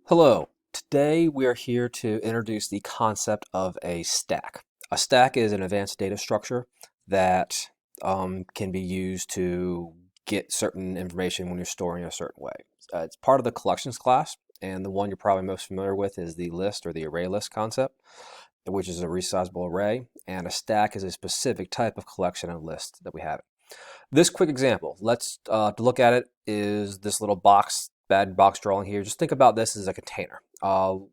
Hello. Today we are here to introduce the concept of a stack. A stack is an advanced data structure that can be used to get certain information when you're storing a certain way. It's part of the collections class, and the one you're probably most familiar with is the list or the array list concept, which is a resizable array, and a stack is a specific type of collection of lists that we have. This quick example, let's to look at it, is this little box, bad box drawing here. Just think about this as a container,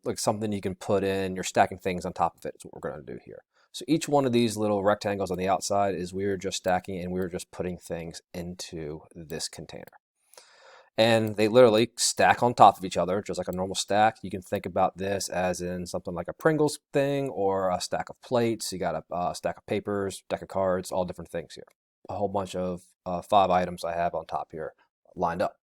like something you can put in. You're stacking things on top of it is what we're going to do here. So each one of these little rectangles on the outside is we're just stacking and we're just putting things into this container. And they literally stack on top of each other, just like a normal stack. You can think about this as in something like a Pringles thing or a stack of plates. You got a stack of papers, deck of cards, all different things here. A whole bunch of 5 items I have on top here lined up.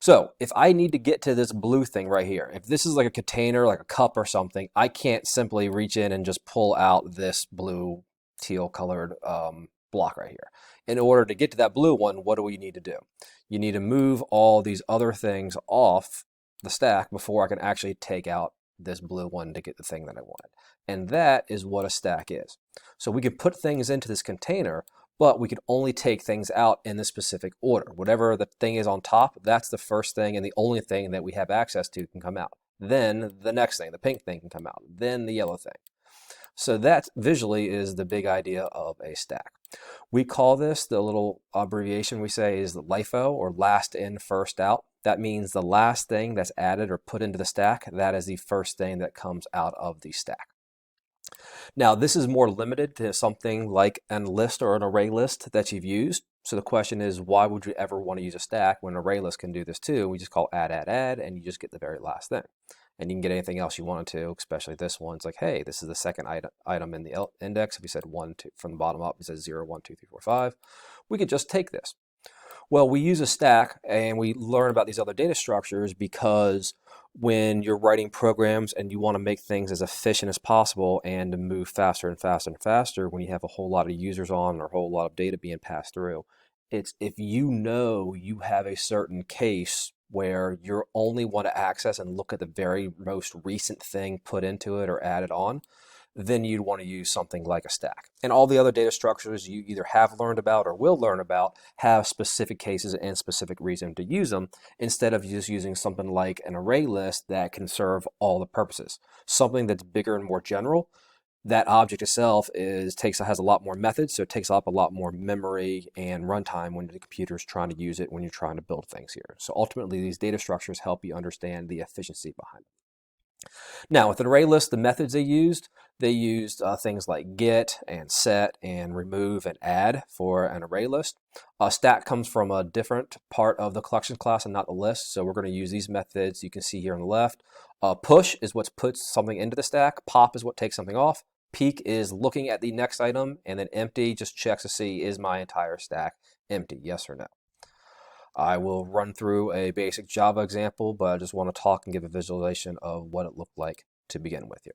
So if I need to get to this blue thing right here, if this is like a container, like a cup or something, I can't simply reach in and just pull out this blue teal colored block right here. In order to get to that blue one, what do we need to do? You need to move all these other things off the stack before I can actually take out this blue one to get the thing that I wanted. And that is what a stack is. So we can put things into this container, but we can only take things out in the specific order. Whatever the thing is on top, that's the first thing and the only thing that we have access to can come out. Then the next thing, the pink thing, can come out. Then the yellow thing. So that visually is the big idea of a stack. We call this, the little abbreviation we say is the LIFO, or last in, first out. That means the last thing that's added or put into the stack, that is the first thing that comes out of the stack. Now, this is more limited to something like a list or an array list that you've used. So the question is, why would you ever want to use a stack when an array list can do this too? We just call add, and you just get the very last thing. And you can get anything else you wanted to, especially this one. It's like, hey, this is the second item in the index. If we said 1, 2, from the bottom up, it says 0, 1, 2, 3, 4, 5. We could just take this. Well, we use a stack and we learn about these other data structures because when you're writing programs and you want to make things as efficient as possible and to move faster and faster and faster, when you have a whole lot of users on or a whole lot of data being passed through, it's if you know you have a certain case where you only want to access and look at the very most recent thing put into it or added on, then you'd want to use something like a stack. And all the other data structures you either have learned about or will learn about have specific cases and specific reason to use them, instead of just using something like an array list that can serve all the purposes. Something that's bigger and more general, that object itself has a lot more methods, so it takes up a lot more memory and runtime when the computer is trying to use it when you're trying to build things here. So ultimately, these data structures help you understand the efficiency behind it. Now, with an array list, the methods they used things like get and set and remove and add for an array list. Stack comes from a different part of the collection class and not the list, so we're going to use these methods you can see here on the left. Push is what puts something into the stack. Pop is what takes something off. Peek is looking at the next item, and then empty just checks to see, is my entire stack empty, yes or no. I will run through a basic Java example, but I just want to talk and give a visualization of what it looked like to begin with here.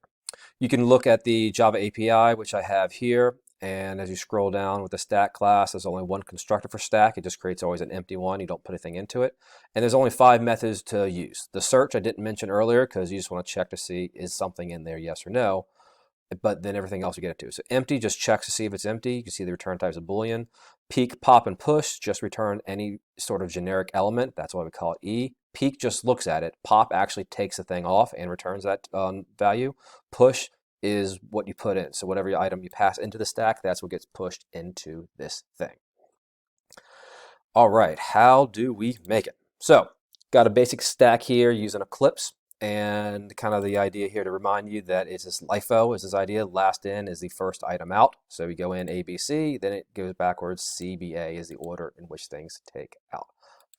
You can look at the Java API, which I have here, and as you scroll down with the stack class, there's only one constructor for stack. It just creates always an empty one. You don't put anything into it. And there's only 5 methods to use. The search I didn't mention earlier because you just want to check to see is something in there, yes or no. But then everything else you get it to. So empty just checks to see if it's empty. You can see the return type is a Boolean. Peek, pop, and push just return any sort of generic element. That's why we call it E. Peek just looks at it. Pop actually takes the thing off and returns that value. Push is what you put in. So whatever item you pass into the stack, that's what gets pushed into this thing. All right, how do we make it? So got a basic stack here using Eclipse. And kind of the idea here to remind you that it's this LIFO is this idea. Last in is the first item out. So we go in A, B, C, then it goes backwards. C, B, A is the order in which things take out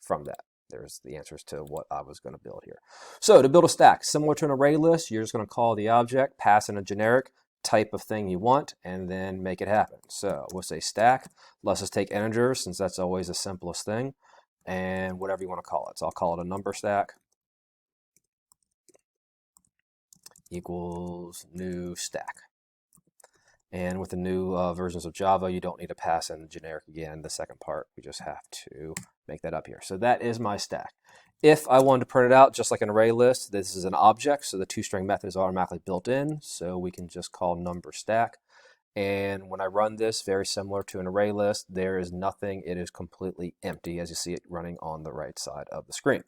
from that. There's the answers to what I was going to build here. So to build a stack, similar to an array list, you're just going to call the object, pass in a generic type of thing you want, and then make it happen. So we'll say stack. Let's just take integers since that's always the simplest thing, and whatever you want to call it. So I'll call it a number stack. Equals new stack. And with the new versions of Java, you don't need to pass in generic again, the second part. We just have to make that up here. So that is my stack. If I wanted to print it out just like an array list, this is an object, so the toString method is automatically built in, so we can just call number stack. And when I run this, very similar to an array list, there is nothing. It is completely empty, as you see it running on the right side of the screen.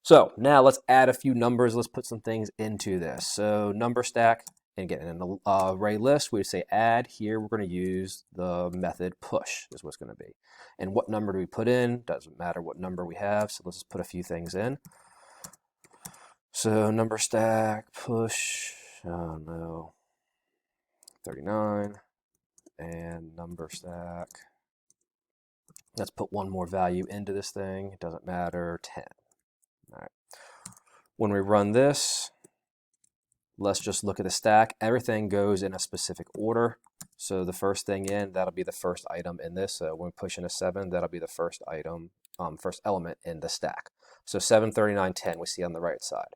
So now let's add a few numbers. Let's put some things into this. So number stack, and again, in an array list, we would say add. Here we're going to use the method push is what's going to be. And what number do we put in? Doesn't matter what number we have. So let's just put a few things in. So number stack, push, oh no, 39, and number stack. Let's put one more value into this thing. It doesn't matter, 10. All right. When we run this, let's just look at the stack. Everything goes in a specific order. So the first thing in, that'll be the first item in this. So when we push in a 7, that'll be the first item, first element in the stack. So 7, 39, 10 we see on the right side.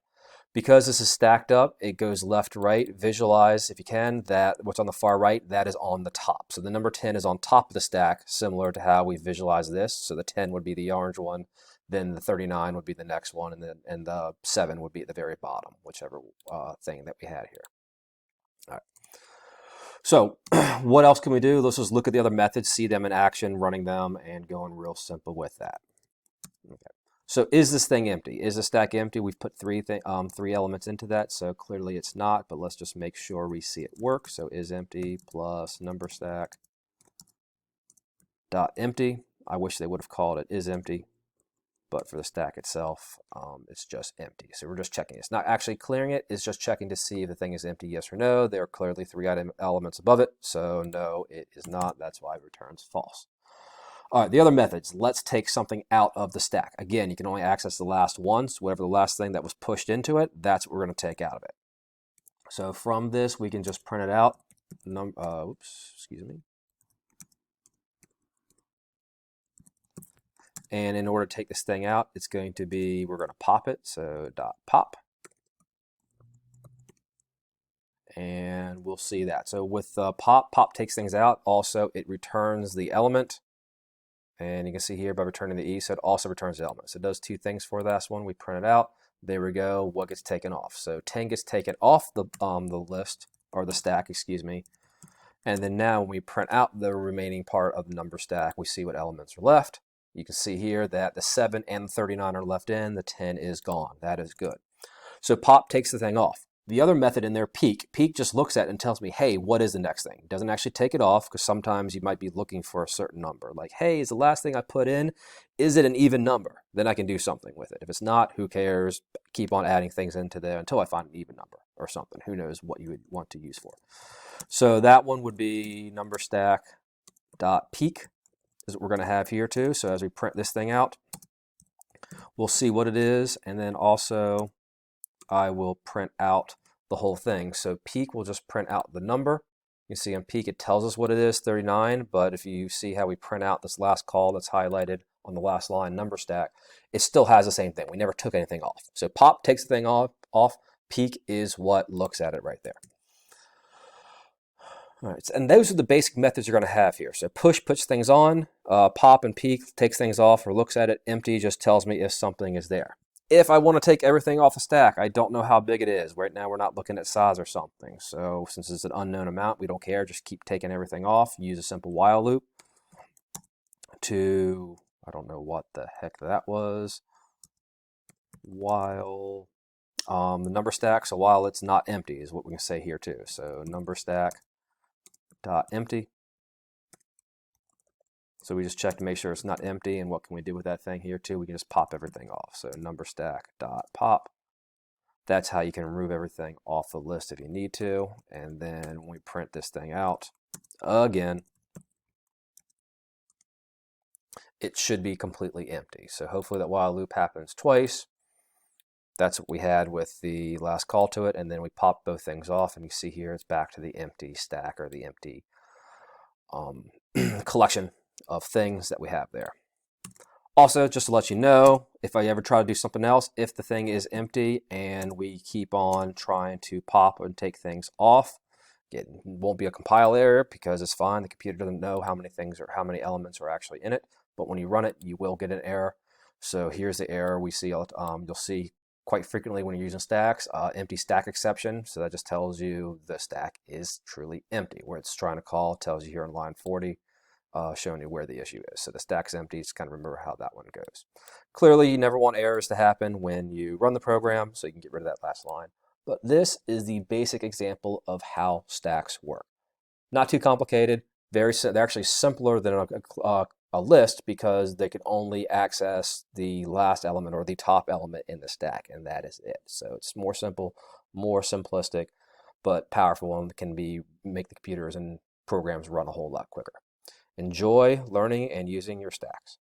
Because this is stacked up, it goes left to right. Visualize, if you can, that what's on the far right, that is on the top. So the number 10 is on top of the stack, similar to how we visualize this. So the 10 would be the orange one, then the 39 would be the next one, and the 7 would be at the very bottom, whichever thing that we had here. All right. So what else can we do? Let's just look at the other methods, see them in action, running them, and going real simple with that. Okay. So is this thing empty? Is the stack empty? We've put three elements into that, so clearly it's not, but let's just make sure we see it work. So is empty plus number stack dot empty. I wish they would have called it is empty, but for the stack itself, it's just empty. So we're just checking. It's not actually clearing it. It's just checking to see if the thing is empty, yes or no. There are clearly 3 elements above it, so no, it is not. That's why it returns false. All right, the other methods. Let's take something out of the stack. Again, you can only access the last one, so whatever the last thing that was pushed into it, that's what we're going to take out of it. So from this, we can just print it out. Excuse me. And in order to take this thing out, it's going to be, we're going to pop it, so dot pop. And we'll see that. So with pop takes things out. Also, it returns the element. And you can see here by returning the E, so it also returns the element. So it does 2 things for this one. We print it out. There we go. What gets taken off? So 10 gets taken off the list, or the stack, excuse me. And then now when we print out the remaining part of the number stack, we see what elements are left. You can see here that the 7 and the 39 are left in. The 10 is gone. That is good. So pop takes the thing off. The other method in there, peek just looks at it and tells me, hey, what is the next thing? It doesn't actually take it off, because sometimes you might be looking for a certain number. Like, hey, is the last thing I put in, is it an even number? Then I can do something with it. If it's not, who cares? Keep on adding things into there until I find an even number or something. Who knows what you would want to use for. So that one would be number stack dot peek is what we're going to have here too. So as we print this thing out, we'll see what it is, and then also I will print out the whole thing. So peek will just print out the number. You see on peek it tells us what it is, 39, but if you see how we print out this last call that's highlighted on the last line, number stack, it still has the same thing. We never took anything off. So pop takes the thing off. Peek is what looks at it right there. All right, and those are the basic methods you're going to have here. So push puts things on, pop and peek takes things off or looks at it. Empty just tells me if something is there. If I want to take everything off the stack, I don't know how big it is. Right now we're not looking at size or something. So since it's an unknown amount, we don't care. Just keep taking everything off. Use a simple while loop to, I don't know what the heck that was. While the number stack, so while it's not empty is what we can say here too. So number stack dot empty. So we just check to make sure it's not empty, and what can we do with that thing here too? We can just pop everything off. So number stack dot pop. That's how you can remove everything off the list if you need to. And then when we print this thing out again, it should be completely empty. So hopefully that while loop happens twice. That's what we had with the last call to it, and then we pop both things off, and you see here it's back to the empty stack, or the empty collection of things that we have there. Also, just to let you know, if I ever try to do something else, if the thing is empty and we keep on trying to pop and take things off, it won't be a compile error because it's fine. The computer doesn't know how many things or how many elements are actually in it, but when you run it, you will get an error. So here's the error we see. You'll see quite frequently when you're using stacks, empty stack exception. So that just tells you the stack is truly empty. Where it's trying to call tells you here on line 40, showing you where the issue is. So the stack's empty. Just kind of remember how that one goes. Clearly, you never want errors to happen when you run the program, so you can get rid of that last line. But this is the basic example of how stacks work. Not too complicated. They're actually simpler than a list because they can only access the last element or the top element in the stack, and that is it. So it's more simple, more simplistic, but powerful, and can make the computers and programs run a whole lot quicker. Enjoy learning and using your stacks.